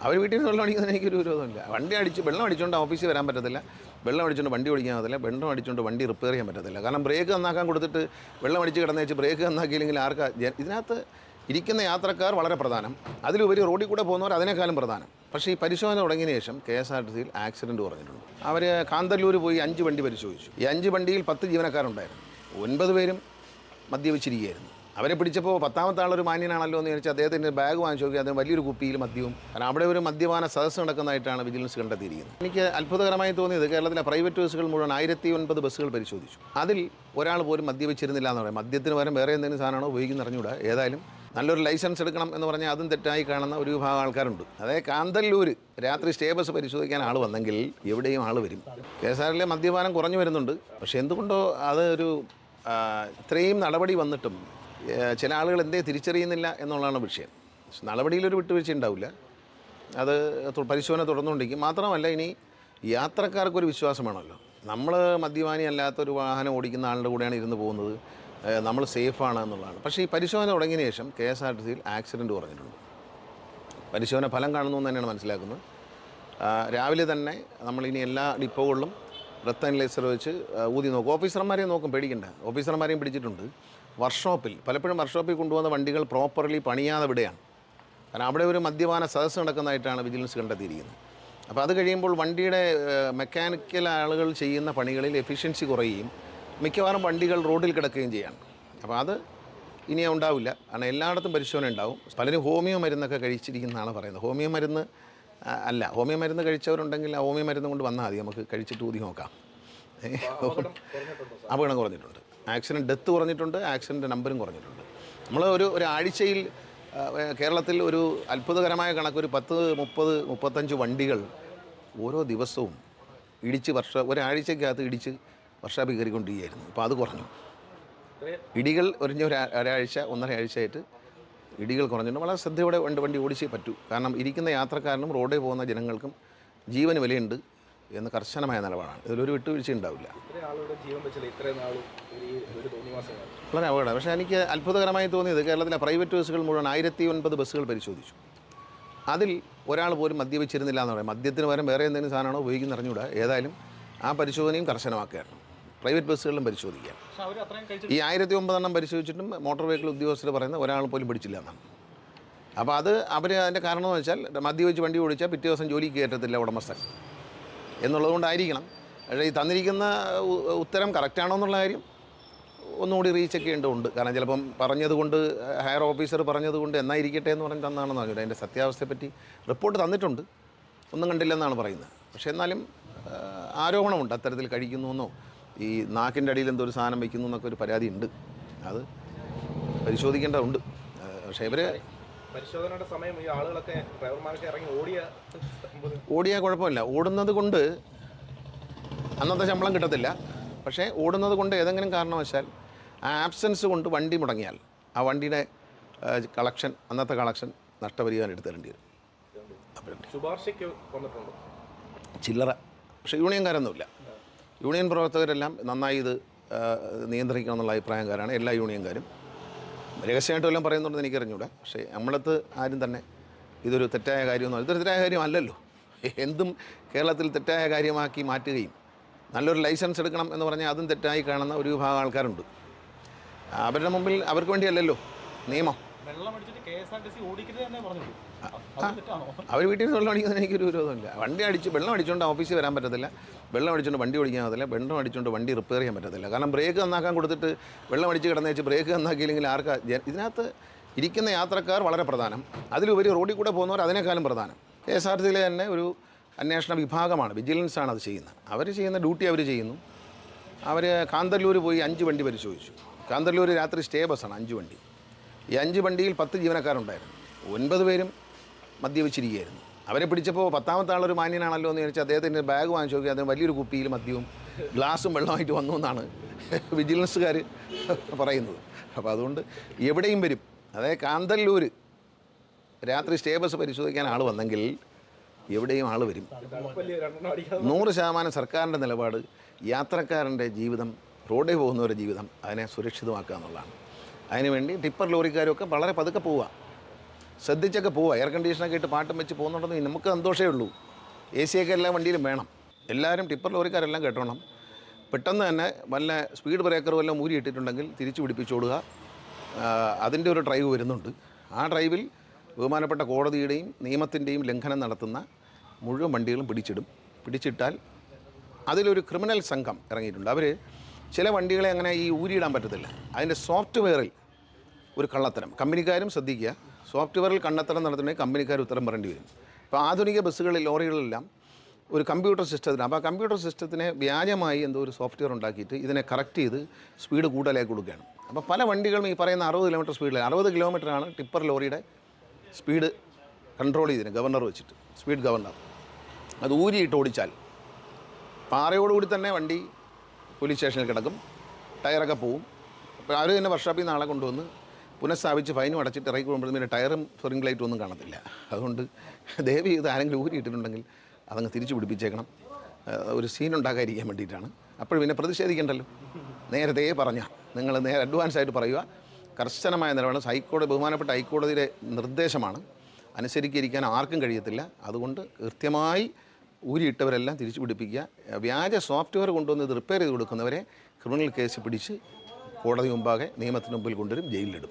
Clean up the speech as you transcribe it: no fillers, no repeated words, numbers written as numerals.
അവർ വീട്ടിൽ നിന്ന് വെള്ളം അടിക്കുന്നതിന് എനിക്കൊരു വിരോധമില്ല. വെള്ളം അടിച്ചുകൊണ്ട് ഓഫീസിൽ വരാൻ പറ്റത്തില്ല, വെള്ളം അടിച്ചുകൊണ്ട് വണ്ടി ഓടിക്കാൻ പറ്റത്തില്ല, വെള്ളം അടിച്ചുകൊണ്ട് വണ്ടി റിപ്പയർ ചെയ്യാൻ പറ്റത്തില്ല. കാരണം ബ്രേക്ക് നന്നാക്കാൻ കൊടുത്തിട്ട് വെള്ളം അടിച്ച് കിടന്നു വെച്ച് ബ്രേക്ക് നന്നാക്കിയില്ലെങ്കിൽ ഇതിനകത്ത് ഇരിക്കുന്ന യാത്രക്കാർ വളരെ പ്രധാനം, അതിലുപരി റോഡിൽ കൂടെ പോകുന്നവർ അതിനേക്കാളും പ്രധാനം. പക്ഷേ ഈ പരിശോധന തുടങ്ങിയ ശേഷം KSRTCയിൽ ആക്സിഡൻറ്റ് കുറഞ്ഞിട്ടുണ്ട്. അവർ കാന്തല്ലൂർ പോയി 5 വണ്ടി പരിശോധിച്ചു. ഈ 5 വണ്ടിയിൽ 10 ജീവനക്കാരുണ്ടായിരുന്നു. 9 പേരും മദ്യപിച്ചിരിക്കുകയായിരുന്നു. അവരെ പിടിച്ചപ്പോൾ 10ാമത്തെ ആളൊരു മാന്യനാണല്ലോ എന്ന് വിചാരിച്ച് അദ്ദേഹത്തിൻ്റെ ബാഗ് വാങ്ങിച്ചു നോക്കി. അദ്ദേഹം വലിയൊരു കുപ്പിയിൽ മദ്യവും, കാരണം അവിടെ ഒരു മദ്യപാന സദസ്സ് നടക്കുന്നതായിട്ടാണ് വിജിലൻസ് കണ്ടെത്തിയിരിക്കുന്നത്. എനിക്ക് അത്ഭുതകരമായി തോന്നിയത് കേരളത്തിലെ പ്രൈവറ്റ് ബസ്സുകൾ മുഴുവൻ 1009 ബസ്സുകൾ പരിശോധിച്ചു. അതിൽ ഒരാൾ പോലും മദ്യപിച്ചിരുന്നില്ല എന്ന് പറയാം. മദ്യത്തിന് പകരം വേറെ എന്തെങ്കിലും സാധനമാണോ ഉപയോഗിക്കുന്ന അറിഞ്ഞൂടാ. ഏതായാലും നല്ലൊരു ലൈസൻസ് എടുക്കണം എന്ന് പറഞ്ഞാൽ അതും തെറ്റായി കാണുന്ന ഒരു വിഭാഗം ആൾക്കാരുണ്ട്. അതായത് കാന്തല്ലൂർ രാത്രി സ്റ്റേ ബസ് പരിശോധിക്കാൻ ആൾ വന്നെങ്കിൽ എവിടെയും ആൾ വരും. KSRTCയിലെ മദ്യപാനം കുറഞ്ഞു വരുന്നുണ്ട്. പക്ഷേ എന്തുകൊണ്ടോ അതൊരു ഇത്രയും നടപടി വന്നിട്ടും ചില ആളുകൾ എന്തേ തിരിച്ചറിയുന്നില്ല എന്നുള്ളതാണ് വിഷയം. നടപടിയിലൊരു വിട്ടുവീഴ്ച ഉണ്ടാവില്ല. അത് പരിശോധന തുടർന്നുകൊണ്ടിരിക്കും. മാത്രമല്ല ഇനി യാത്രക്കാർക്കൊരു വിശ്വാസമാണല്ലോ, നമ്മൾ മദ്യപാനി അല്ലാത്തൊരു വാഹനം ഓടിക്കുന്ന ആളുടെ കൂടെയാണ് ഇരുന്ന് പോകുന്നത്, നമ്മൾ സേഫാണ് എന്നുള്ളതാണ്. പക്ഷേ ഈ പരിശോധന തുടങ്ങിയ ശേഷം KSRTCയിൽ ആക്സിഡൻറ്റ് കുറഞ്ഞിട്ടുണ്ട്. പരിശോധന ഫലം കാണുന്നു എന്ന് തന്നെയാണ് മനസ്സിലാക്കുന്നത്. രാവിലെ തന്നെ നമ്മളിനി എല്ലാ ഡിപ്പോകളിലും ബ്രത്ത് അനലൈസർ വെച്ച് ഊതി നോക്കും. ഓഫീസർമാരെയും നോക്കും, പേടിക്കണ്ട. ഓഫീസർമാരെയും പിടിച്ചിട്ടുണ്ട്. പലപ്പോഴും വർക്ക്ഷോപ്പിൽ കൊണ്ടുവന്ന വണ്ടികൾ പ്രോപ്പർലി പണിയാതെ വിടുകയാണ്. കാരണം അവിടെ ഒരു മദ്യപാന സദസ്സ് നടക്കുന്നതായിട്ടാണ് വിജിലൻസ് കണ്ടെത്തിയിരിക്കുന്നത്. അപ്പോൾ അത് കഴിയുമ്പോൾ വണ്ടിയുടെ മെക്കാനിക്കൽ ആളുകൾ ചെയ്യുന്ന പണികളിൽ എഫിഷ്യൻസി കുറയുകയും മിക്കവാറും വണ്ടികൾ റോഡിൽ കിടക്കുകയും ചെയ്യാണ്. അപ്പോൾ അത് ഇനി ഉണ്ടാവില്ല. കാരണം എല്ലായിടത്തും പരിശോധന ഉണ്ടാവും. പലരും ഹോമിയോ മരുന്നൊക്കെ കഴിച്ചിരിക്കുന്നതാണ് പറയുന്നത്. ഹോമിയോ മരുന്ന് കഴിച്ചവരുണ്ടെങ്കിൽ ആ ഹോമിയോ മരുന്ന് കൊണ്ട് വന്നാൽ മതി, നമുക്ക് കഴിച്ചിട്ട് ഊതി നോക്കാം. അപകടം കുറഞ്ഞിട്ടുണ്ട്, ആക്സിഡൻറ്റ് ഡെത്ത് കുറഞ്ഞിട്ടുണ്ട്, ആക്സിഡൻറ്റ് നമ്പറും കുറഞ്ഞിട്ടുണ്ട്. നമ്മൾ ഒരാഴ്ചയിൽ കേരളത്തിൽ ഒരു അത്ഭുതകരമായ കണക്ക് ഒരു 10, 30, 35 വണ്ടികൾ ഓരോ ദിവസവും ഇടിച്ച് ഒരാഴ്ചക്കകത്ത് ഇടിച്ച് വർഷാപ്പിൽ കയറിക്കൊണ്ടിരിക്കുകയായിരുന്നു. ഇപ്പോൾ അത് കുറഞ്ഞു. ഇടികൾ ഒരിഞ്ഞ ഒരാഴ്ച 1.5 ആഴ്ചയായിട്ട് ഇടികൾ കുറഞ്ഞിട്ടുണ്ട്. വളരെ ശ്രദ്ധയോടെ വണ്ടി ഓടിച്ചേ പറ്റൂ. കാരണം ഇരിക്കുന്ന യാത്രക്കാരനും റോഡിൽ പോകുന്ന ജനങ്ങൾക്കും ജീവന് വിലയുണ്ട് എന്ന് കർശനമായ നിലപാടാണ്. ഇതിലൊരു വിട്ടുവീഴ്ച ഉണ്ടാവില്ല. വളരെ അപകടം. പക്ഷേ എനിക്ക് അത്ഭുതകരമായി തോന്നിയത് കേരളത്തിലെ പ്രൈവറ്റ് ബസ്സുകൾ മുഴുവൻ 1009 ബസ്സുകൾ പരിശോധിച്ചു. അതിൽ ഒരാൾ പോലും മദ്യപിച്ചിരുന്നില്ല എന്ന് പറയാം. മദ്യത്തിന് പകരം വേറെ എന്തെങ്കിലും സാധനമാണോ ഉപയോഗിക്കുന്ന അറിഞ്ഞൂടാ. ഏതായാലും ആ പരിശോധനയും കർശനമാക്കുകയാണ്. പ്രൈവറ്റ് ബസ്സുകളിലും പരിശോധിക്കുക. ഈ 1009 പരിശോധിച്ചിട്ടും മോട്ടോർ വെഹിക്കിൾ ഉദ്യോഗസ്ഥർ പറയുന്ന ഒരാൾ പോലും പിടിച്ചില്ല എന്നാണ്. അപ്പോൾ അതിൻ്റെ കാരണം എന്ന് വെച്ചാൽ മദ്യപിച്ച് വണ്ടി ഓടിച്ചാൽ പിറ്റേ ദിവസം ജോലിക്ക് കയറ്റത്തില്ല ഉടമസ്ഥൻ എന്നുള്ളതുകൊണ്ടായിരിക്കണം. പക്ഷേ ഈ തന്നിരിക്കുന്ന ഉത്തരം കറക്റ്റാണോ എന്നുള്ള കാര്യം ഒന്നുകൂടി റീചെക്ക് ചെയ്യേണ്ടതുണ്ട്. കാരണം ചിലപ്പം പറഞ്ഞതുകൊണ്ട് ഹയർ ഓഫീസർ പറഞ്ഞതുകൊണ്ട് എന്നായിരിക്കട്ടെ എന്ന് പറഞ്ഞ് തന്നാണെന്ന് പറഞ്ഞില്ല. അതിൻ്റെ സത്യാവസ്ഥയെപ്പറ്റി റിപ്പോർട്ട് തന്നിട്ടുണ്ട്, ഒന്നും കണ്ടില്ലെന്നാണ് പറയുന്നത്. പക്ഷേ എന്നാലും ആരോപണമുണ്ട്, അത്തരത്തിൽ കഴിക്കുന്നു എന്നോ ഈ നാക്കിൻ്റെ അടിയിൽ എന്തോ ഒരു സാധനം വയ്ക്കുന്നു എന്നൊക്കെ ഒരു പരാതി ഉണ്ട്. അത് പരിശോധിക്കേണ്ടതുണ്ട്. പക്ഷേ ഇവർ പരിശോധനയുടെ സമയം ഈ ആളുകളൊക്കെ ഡ്രൈവർമാർക്ക് ഇറങ്ങി ഓടിയാൽ കുഴപ്പമില്ല. ഓടുന്നത് കൊണ്ട് അന്നത്തെ ശമ്പളം കിട്ടത്തില്ല. പക്ഷേ ഓടുന്നത് കൊണ്ട് ഏതെങ്കിലും കാരണവശാൽ ആ ആബ്സെൻസ് കൊണ്ട് വണ്ടി മുടങ്ങിയാൽ ആ വണ്ടിയുടെ അന്നത്തെ കളക്ഷൻ നഷ്ടപരിഹാരം എടുത്ത് തരേണ്ടി വരും. ശുപാർശയ്ക്ക് വന്നിട്ടുണ്ട് ചില്ലറ. പക്ഷേ യൂണിയൻകാരൊന്നുമില്ല. യൂണിയൻ പ്രവർത്തകരെല്ലാം നന്നായി ഇത് നിയന്ത്രിക്കണം എന്നുള്ള അഭിപ്രായക്കാരാണ് എല്ലാ യൂണിയൻകാരും. രഹസ്യമായിട്ട് വല്ലതും പറയുന്നുണ്ടെന്ന് എനിക്കറിഞ്ഞൂടാ. പക്ഷേ നമ്മളത്ത് ആരും തന്നെ ഇതൊരു തെറ്റായ കാര്യമൊന്നും ഇതൊരു തെറ്റായ കാര്യമല്ലല്ലോ. എന്തും കേരളത്തിൽ തെറ്റായ കാര്യമാക്കി മാറ്റുകയും നല്ലൊരു ലൈസൻസ് എടുക്കണം എന്ന് പറഞ്ഞാൽ അതും തെറ്റായി കാണുന്ന ഒരു വിഭാഗം ആൾക്കാരുണ്ട്. അവരുടെ മുമ്പിൽ അവർക്ക് വേണ്ടിയല്ലല്ലോ നിയമം. അവർ വീട്ടിൽ നിന്ന് വെള്ളം അടിക്കുന്നതിന് എനിക്കൊരു വിരോധമില്ല. വെള്ളം അടിച്ചുകൊണ്ട് ഓഫീസിൽ വരാൻ പറ്റത്തില്ല, വെള്ളം അടിച്ചുകൊണ്ട് വണ്ടി ഓടിക്കാൻ പറ്റില്ല, വെള്ളം അടിച്ചുകൊണ്ട് വണ്ടി റിപ്പയർ ചെയ്യാൻ പറ്റത്തില്ല. കാരണം ബ്രേക്ക് നന്നാക്കാൻ കൊടുത്തിട്ട് വെള്ളം അടിച്ച് കിടന്നു വെച്ച് ബ്രേക്ക് നന്നാക്കിയില്ലെങ്കിൽ ഇതിനകത്ത് ഇരിക്കുന്ന യാത്രക്കാർ വളരെ പ്രധാനം, അതിലുപരി റോഡിൽ കൂടെ പോകുന്നവർ അതിനേക്കാളും പ്രധാനം. KSRTCയിലെ തന്നെ ഒരു അന്വേഷണ വിഭാഗമാണ്, വിജിലൻസാണ് അത് ചെയ്യുന്നത്. അവർ ചെയ്യുന്ന ഡ്യൂട്ടി അവർ ചെയ്യുന്നു. അവർ കാന്തല്ലൂർ പോയി 5 വണ്ടി പരിശോധിച്ചു. കാന്തല്ലൂർ രാത്രി സ്റ്റേ ബസ്സാണ് 5 വണ്ടി. ഈ 5 വണ്ടിയിൽ 10 ജീവനക്കാരുണ്ടായിരുന്നു. 9 പേരും മദ്യപിച്ചിരിക്കുകയായിരുന്നു. അവരെ പിടിച്ചപ്പോൾ 10ാമത്തെ ആളൊരു മാന്യനാണല്ലോ എന്ന് വിചാരിച്ച് അദ്ദേഹത്തിൻ്റെ ബാഗ് വാങ്ങിച്ചു നോക്കി. അദ്ദേഹം വലിയൊരു കുപ്പിയിൽ മദ്യവും ഗ്ലാസും വെള്ളമായിട്ട് വന്നു എന്നാണ് വിജിലൻസുകാർ പറയുന്നത്. അപ്പോൾ അതുകൊണ്ട് എവിടെയും വരും. അതായത് കാന്തല്ലൂർ രാത്രി സ്റ്റേ ബസ് പരിശോധിക്കാൻ ആൾ വന്നെങ്കിൽ എവിടെയും ആൾ വരും. 100% സർക്കാരിൻ്റെ നിലപാട് യാത്രക്കാരൻ്റെ ജീവിതം, റോഡിൽ പോകുന്നവരുടെ ജീവിതം അതിനെ സുരക്ഷിതമാക്കുക എന്നുള്ളതാണ്. അതിനുവേണ്ടി ടിപ്പർ ലോറിക്കാരൊക്കെ വളരെ പതുക്കെ പോവുക. ശ്രദ്ധിച്ചൊക്കെ പോവുക. എയർ കണ്ടീഷനൊക്കെ ഇട്ട് പാട്ടും വെച്ച് പോകുന്നുണ്ടെന്ന് നമുക്ക് സന്തോഷമേ ഉള്ളൂ. AC ഒക്കെ എല്ലാ വണ്ടിയിലും വേണം. എല്ലാവരും ടിപ്പർ ലോറിക്കാരെല്ലാം കേട്ടോണം. പെട്ടെന്ന് തന്നെ വല്ല സ്പീഡ് ബ്രേക്കർ വല്ലതും ഊരി ഇട്ടിട്ടുണ്ടെങ്കിൽ തിരിച്ചു പിടിപ്പിച്ചോടുക. അതിൻ്റെ ഒരു ഡ്രൈവ് വരുന്നുണ്ട്. ആ ഡ്രൈവിൽ ബഹുമാനപ്പെട്ട കോടതിയുടെയും നിയമത്തിൻ്റെയും ലംഘനം നടത്തുന്ന മുഴുവൻ വണ്ടികളും പിടിച്ചിട്ടാൽ അതിലൊരു ക്രിമിനൽ സംഘം ഇറങ്ങിയിട്ടുണ്ട്. അവർ ചില വണ്ടികളെ അങ്ങനെ ഈ ഊരിയിടാൻ പറ്റത്തില്ല. അതിൻ്റെ സോഫ്റ്റ്വെയറിൽ ഒരു കള്ളത്തരം. കമ്പനിക്കാരും ശ്രദ്ധിക്കുക, സോഫ്റ്റ്വെയറിൽ കള്ളത്തരം നടത്തണമെങ്കിൽ കമ്പനിക്കാർ ഉത്തരം പറയേണ്ടി വരും. ഇപ്പോൾ ആധുനിക ബസ്സുകളിൽ ലോറികളിലെല്ലാം ഒരു കമ്പ്യൂട്ടർ സിസ്റ്റത്തിന്, അപ്പോൾ ആ കമ്പ്യൂട്ടർ സിസ്റ്റത്തിനെ വ്യാജമായി എന്തോ ഒരു സോഫ്റ്റ്വെയർ ഉണ്ടാക്കിയിട്ട് ഇതിനെ കറക്റ്റ് ചെയ്ത് സ്പീഡ് കൂടുതലായി കൊടുക്കുകയാണ്. അപ്പോൾ പല വണ്ടികളും ഈ പറയുന്ന 60 കിലോമീറ്റർ സ്പീഡിൽ, 60 കിലോമീറ്ററാണ് ടിപ്പർ ലോറിയുടെ സ്പീഡ് കൺട്രോൾ ചെയ്തതിന് ഗവർണർ വെച്ചിട്ട്, സ്പീഡ് ഗവർണർ. അത് ഊരിയിട്ട് ഓടിച്ചാൽ പാറയോടുകൂടി തന്നെ വണ്ടി പോലീസ് സ്റ്റേഷനിൽ കിടക്കും, ടയറൊക്കെ പോവും. അപ്പോൾ അവർ തന്നെ വർക്ക്ഷോപ്പിൽ നിന്ന് ആളെ കൊണ്ടുവന്ന് പുനഃസ്ഥാപിച്ച് ഫൈനും അടച്ചിട്ട് ഇറക്കി കൊണ്ടുവരുമ്പോൾ ടയറും സ്പ്രിംഗ് ലൈറ്റും ഒന്നും കാണത്തില്ല. അതുകൊണ്ട് ദയവ് ചെയ്ത് ആരെങ്കിലും ഊരിയിട്ടിട്ടുണ്ടെങ്കിൽ അതങ്ങ് തിരിച്ചു പിടിപ്പിച്ചേക്കണം. ഒരു സീൻ ഉണ്ടാക്കാതിരിക്കാൻ വേണ്ടിയിട്ടാണ്. അപ്പോൾ പിന്നെ പ്രതിഷേധിക്കേണ്ടല്ലോ. നേരത്തെ പറഞ്ഞാൽ നിങ്ങൾ നേരെ അഡ്വാൻസായിട്ട് പറയുക. കർശനമായ നിലപാട് ബഹുമാനപ്പെട്ട ഹൈക്കോടതിയുടെ നിർദ്ദേശമാണ്. അനുസരിക്കാതിരിക്കാൻ ആർക്കും കഴിയത്തില്ല. അതുകൊണ്ട് കൃത്യമായി ഊരിയിട്ടവരെല്ലാം തിരിച്ചു പിടിപ്പിക്കുക. വ്യാജ സോഫ്റ്റ്വെയർ കൊണ്ടുവന്ന് ഇത് റിപ്പയർ ചെയ്ത് കൊടുക്കുന്നവരെ ക്രിമിനൽ കേസ് പിടിച്ച് കോടതി മുമ്പാകെ നിയമത്തിന് മുമ്പിൽ കൊണ്ടുവരും, ജയിലിലിടും.